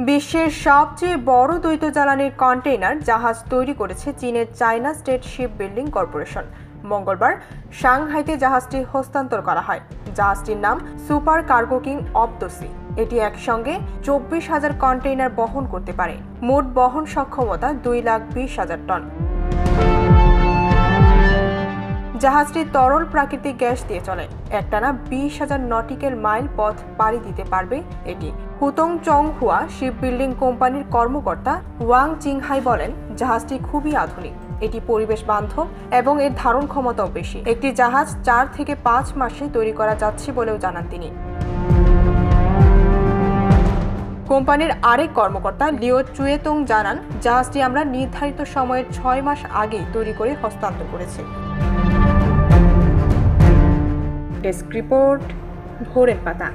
বিশ্বের সবচেয়ে বড় দ্বৈত জ্বালানির কন্টেইনার জাহাজ তৈরি করেছে চীনের China state ship building corporation. মঙ্গলবার সাংহাইতে জাহাজটি হস্তান্তর করা হয়। জাহাজটির নাম super cargo king of the sea. এটি একসঙ্গে 24,000 কন্টেইনার বহন করতে পারে। মোট বহন সক্ষমতা 2,20,000 টন। জাহাজটি তরল প্রাকৃতিক গ্যাস দিয়ে চলে। একটানা 20,000 নটিক্যাল মাইল পথ পাড়ি দিতে পারবে এটি। হুতং চং হুয়া শিপ বিল্ডিং কোম্পানির কর্মকর্তা ওয়াং চিংহাই বলেন, জাহাজটি খুবই আধুনিক, এটি পরিবেশ বান্ধব এবং এর ধারণ ক্ষমতাও বেশি। একটি জাহাজ 4 থেকে 5 মাসে তৈরি করা যাচ্ছে বলেও জানান তিনি। কোম্পানির আরেক কর্মকর্তা লিও চুয়েতং জানান, জাহাজটি আমরা নির্ধারিত সময়ের 6 মাস আগেই তৈরি করে হস্তান্তর করেছি। ডেস্ক রিপোর্ট, ভোরের পাতা।